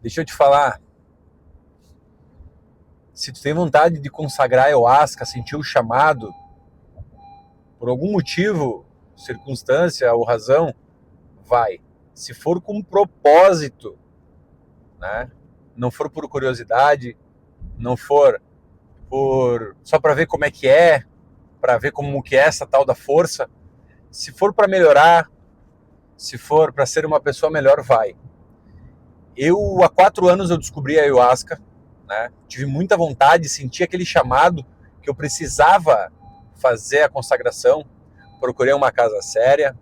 Deixa eu te falar, se tu tem vontade de consagrar ayahuasca, sentir o chamado, por algum motivo, circunstância ou razão, vai. Se for com propósito, né? Não for por curiosidade, não for por só para ver como é que é, para ver como que é essa tal da força. Se for para melhorar, se for para ser uma pessoa melhor, vai. Eu, há 4 anos, eu descobri a ayahuasca, né? Tive muita vontade, senti aquele chamado que eu precisava fazer a consagração. Procurei uma casa séria,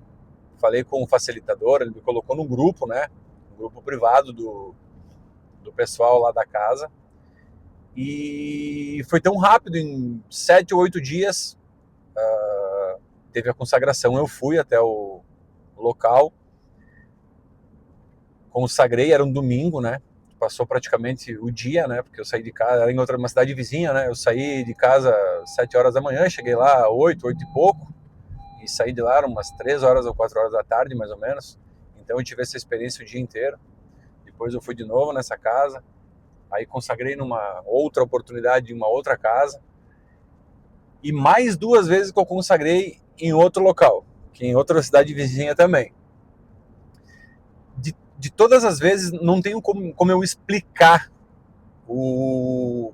falei com o facilitador, ele me colocou num grupo, né? Um grupo privado do pessoal lá da casa. E foi tão rápido, em 7 ou 8 dias, teve a consagração. Eu fui até o local, consagrei, era um domingo, né? Passou praticamente o dia, né? Porque eu saí de casa, era em uma cidade vizinha, né? Eu saí de casa às 7 horas da manhã, cheguei lá às 8 e pouco, e saí de lá umas 3 horas ou 4 horas da tarde, mais ou menos. Então eu tive essa experiência o dia inteiro. Depois eu fui de novo nessa casa, aí consagrei numa outra oportunidade em uma outra casa, e mais 2 vezes que eu consagrei em outro local, que em outra cidade vizinha também. De todas as vezes, não tenho como eu explicar o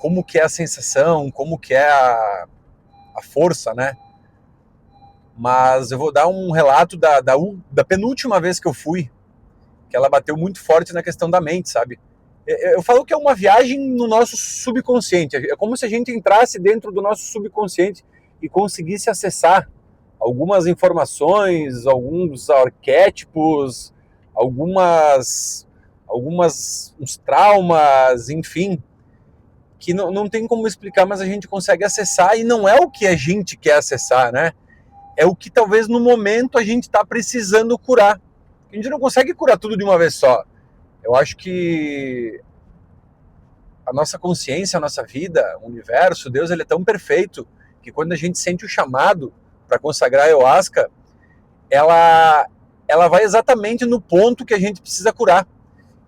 como que é a sensação, como que é a força, né? Mas eu vou dar um relato da penúltima vez que eu fui, que ela bateu muito forte na questão da mente, sabe? Eu falo que é uma viagem no nosso subconsciente. É como se a gente entrasse dentro do nosso subconsciente e conseguisse acessar algumas informações, alguns arquétipos, algumas uns traumas, enfim, que não tem como explicar, mas a gente consegue acessar, e não é o que a gente quer acessar, né? É o que talvez no momento a gente está precisando curar. A gente não consegue curar tudo de uma vez só. Eu acho que a nossa consciência, a nossa vida, o universo, Deus, ele é tão perfeito que quando a gente sente o chamado para consagrar a ayahuasca, ela vai exatamente no ponto que a gente precisa curar.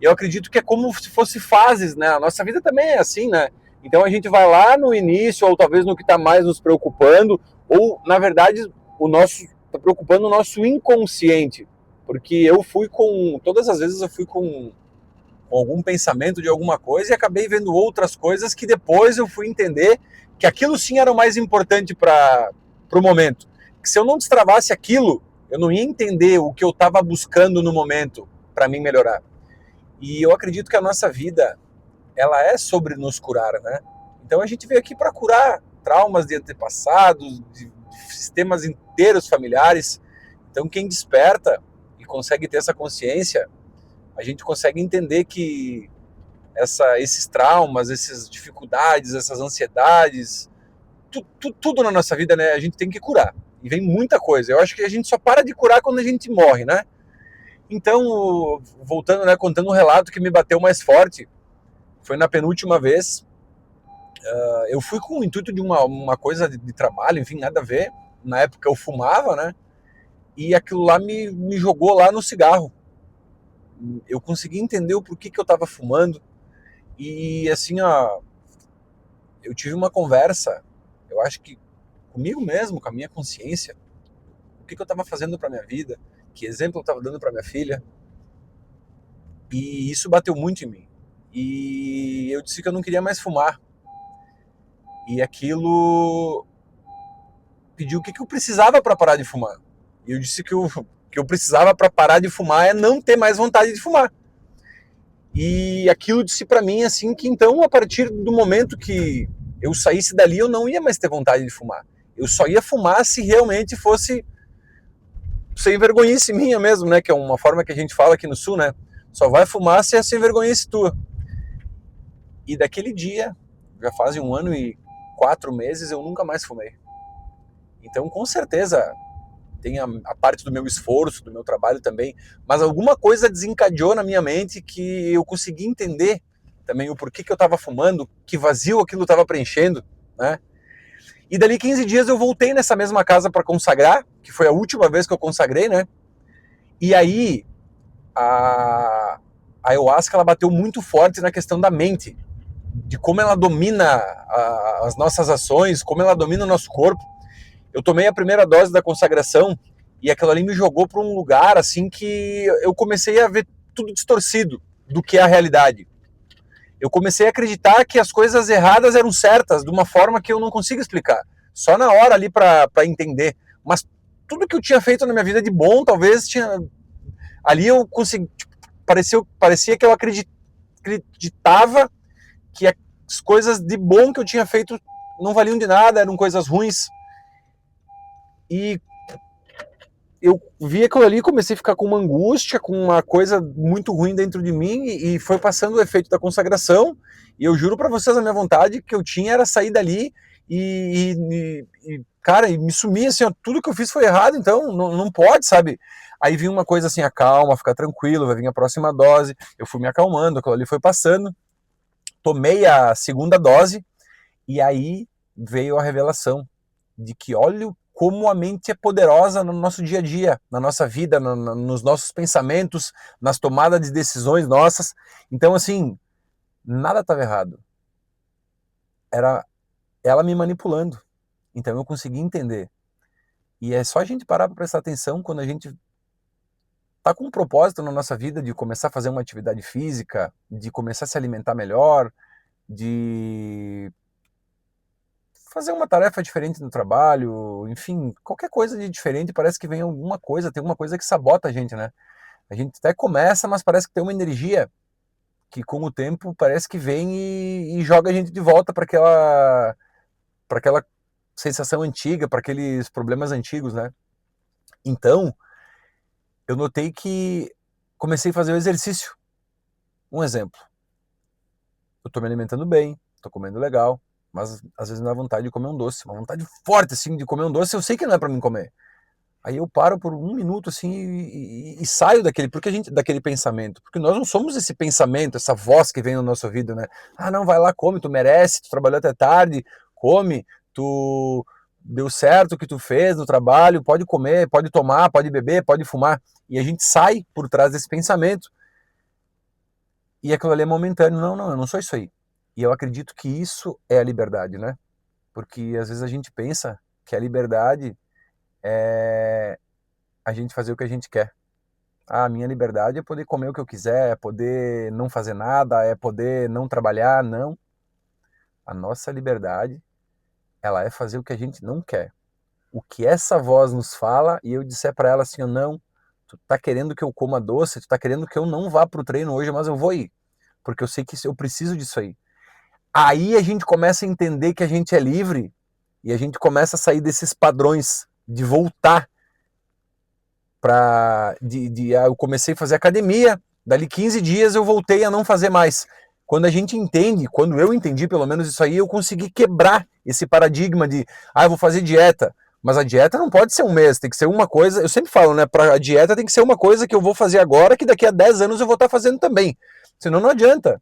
E eu acredito que é como se fosse fases, né? A nossa vida também é assim, né? Então a gente vai lá no início, ou talvez no que está mais nos preocupando, ou na verdade está preocupando o nosso inconsciente, porque eu fui todas as vezes eu fui com algum pensamento de alguma coisa e acabei vendo outras coisas que depois eu fui entender que aquilo sim era o mais importante para o momento. Que se eu não destravasse aquilo, eu não ia entender o que eu estava buscando no momento para mim melhorar. E eu acredito que a nossa vida, ela é sobre nos curar, né? Então a gente veio aqui para curar traumas de antepassados, de sistemas inteiros familiares. Então quem desperta e consegue ter essa consciência, a gente consegue entender que esses traumas, essas dificuldades, essas ansiedades, tudo na nossa vida, né, a gente tem que curar. E vem muita coisa. Eu acho que a gente só para de curar quando a gente morre, né? Então, voltando, né, contando um relato que me bateu mais forte, foi na penúltima vez. Eu fui com o intuito de uma coisa de trabalho, enfim, nada a ver. Na época eu fumava, né? E aquilo lá me jogou lá no cigarro. Eu consegui entender o porquê que eu estava fumando. E assim, ó, eu tive uma conversa, eu acho que comigo mesmo, com a minha consciência, o que eu estava fazendo para minha vida, que exemplo eu estava dando para minha filha, e isso bateu muito em mim. E eu disse que eu não queria mais fumar. E aquilo pediu o que eu precisava para parar de fumar. E eu disse que o que eu precisava para parar de fumar é não ter mais vontade de fumar. E aquilo disse para mim assim que então, a partir do momento que eu saísse dali, eu não ia mais ter vontade de fumar. Eu só ia fumar se realmente fosse sem vergonhice minha mesmo, né? Que é uma forma que a gente fala aqui no Sul, né? Só vai fumar se é sem vergonhice tua. E daquele dia, já fazem 1 ano e 4 meses, eu nunca mais fumei. Então, com certeza, tem a parte do meu esforço, do meu trabalho também, mas alguma coisa desencadeou na minha mente que eu consegui entender também o porquê que eu estava fumando, que vazio aquilo estava preenchendo, né? E dali 15 dias eu voltei nessa mesma casa para consagrar, que foi a última vez que eu consagrei, né? E aí, a ayahuasca ela bateu muito forte na questão da mente, de como ela domina as nossas ações, como ela domina o nosso corpo. Eu tomei a primeira dose da consagração e aquilo ali me jogou para um lugar assim que eu comecei a ver tudo distorcido do que é a realidade. Eu comecei a acreditar que as coisas erradas eram certas de uma forma que eu não consigo explicar. Só na hora ali para entender. Mas tudo que eu tinha feito na minha vida de bom, talvez tinha ali eu consegui, tipo, parecia que eu acreditava que as coisas de bom que eu tinha feito não valiam de nada, eram coisas ruins. E eu vi aquilo ali, comecei a ficar com uma angústia, com uma coisa muito ruim dentro de mim, e foi passando o efeito da consagração, e eu juro para vocês, a minha vontade que eu tinha era sair dali cara, e me sumir, assim, ó, tudo que eu fiz foi errado, então não pode, sabe? Aí vinha uma coisa assim, acalma, fica tranquilo, vai vir a próxima dose, eu fui me acalmando, aquilo ali foi passando, tomei a segunda dose, e aí veio a revelação de que olha como a mente é poderosa no nosso dia a dia, na nossa vida, nos nossos pensamentos, nas tomadas de decisões nossas. Então, assim, nada estava errado. Era ela me manipulando. Então eu consegui entender. E é só a gente parar para prestar atenção quando a gente tá com um propósito na nossa vida de começar a fazer uma atividade física, de começar a se alimentar melhor, de fazer uma tarefa diferente no trabalho, enfim, qualquer coisa de diferente, parece que vem alguma coisa, tem alguma coisa que sabota a gente, né? A gente até começa, mas parece que tem uma energia que com o tempo parece que vem e joga a gente de volta para aquela sensação antiga, para aqueles problemas antigos, né? Então, eu notei que comecei a fazer o exercício. Um exemplo, eu tô me alimentando bem, tô comendo legal, mas às vezes me dá vontade de comer um doce, uma vontade forte assim de comer um doce, eu sei que não é para mim comer. Aí eu paro por um minuto assim e saio daquele pensamento, porque nós não somos esse pensamento, essa voz que vem no nosso ouvido, né? Ah, não, vai lá, come, tu merece, tu trabalhou até tarde, come, tu deu certo o que tu fez no trabalho, pode comer, pode tomar, pode beber, pode fumar. E a gente sai por trás desse pensamento e aquilo ali é momentâneo. Não, não, eu não sou isso aí. E eu acredito que isso é a liberdade, né? Porque às vezes a gente pensa que a liberdade é a gente fazer o que a gente quer. A minha liberdade é poder comer o que eu quiser, é poder não fazer nada, é poder não trabalhar, não. A nossa liberdade, ela é fazer o que a gente não quer. O que essa voz nos fala e eu disser para ela assim, não, tu tá querendo que eu coma doce, tu tá querendo que eu não vá pro treino hoje, mas eu vou ir, porque eu sei que eu preciso disso aí. Aí a gente começa a entender que a gente é livre e a gente começa a sair desses padrões de voltar eu comecei a fazer academia, dali 15 dias eu voltei a não fazer mais. Quando a gente entende, quando eu entendi pelo menos isso aí, eu consegui quebrar esse paradigma de, eu vou fazer dieta. Mas a dieta não pode ser um mês, tem que ser uma coisa, eu sempre falo, né, a dieta tem que ser uma coisa que eu vou fazer agora, que daqui a 10 anos eu vou estar fazendo também. Senão não adianta.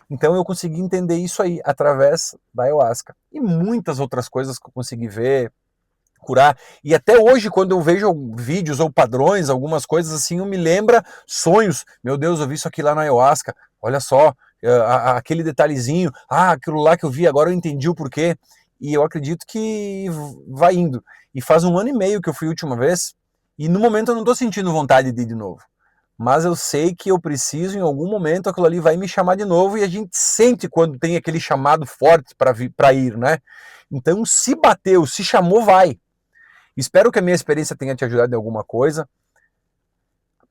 Então eu consegui entender isso aí através da ayahuasca. E muitas outras coisas que eu consegui ver, curar. E até hoje, quando eu vejo vídeos ou padrões, algumas coisas assim, eu me lembra sonhos. Meu Deus, eu vi isso aqui lá na ayahuasca. Olha só, aquele detalhezinho. Aquilo lá que eu vi, agora eu entendi o porquê. E eu acredito que vai indo. E faz 1 ano e meio que eu fui a última vez. E no momento eu não estou sentindo vontade de ir de novo. Mas eu sei que eu preciso, em algum momento, aquilo ali vai me chamar de novo. E a gente sente quando tem aquele chamado forte para ir, né? Então, se bateu, se chamou, vai. Espero que a minha experiência tenha te ajudado em alguma coisa.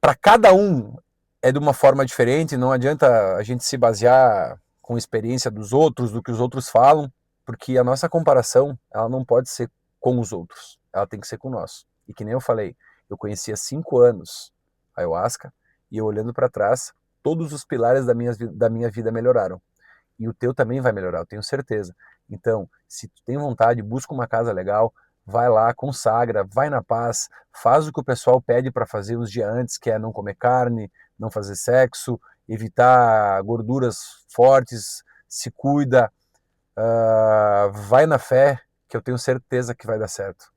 Para cada um é de uma forma diferente, não adianta a gente se basear com a experiência dos outros, do que os outros falam, porque a nossa comparação, ela não pode ser com os outros, ela tem que ser com nós. E que nem eu falei, eu conheci há 5 anos a ayahuasca e eu olhando para trás, todos os pilares da minha vida melhoraram. E o teu também vai melhorar, eu tenho certeza. Então, se tu tem vontade, busca uma casa legal, vai lá, consagra, vai na paz, faz o que o pessoal pede para fazer uns dias antes, que é não comer carne, não fazer sexo, evitar gorduras fortes, se cuida, vai na fé, que eu tenho certeza que vai dar certo.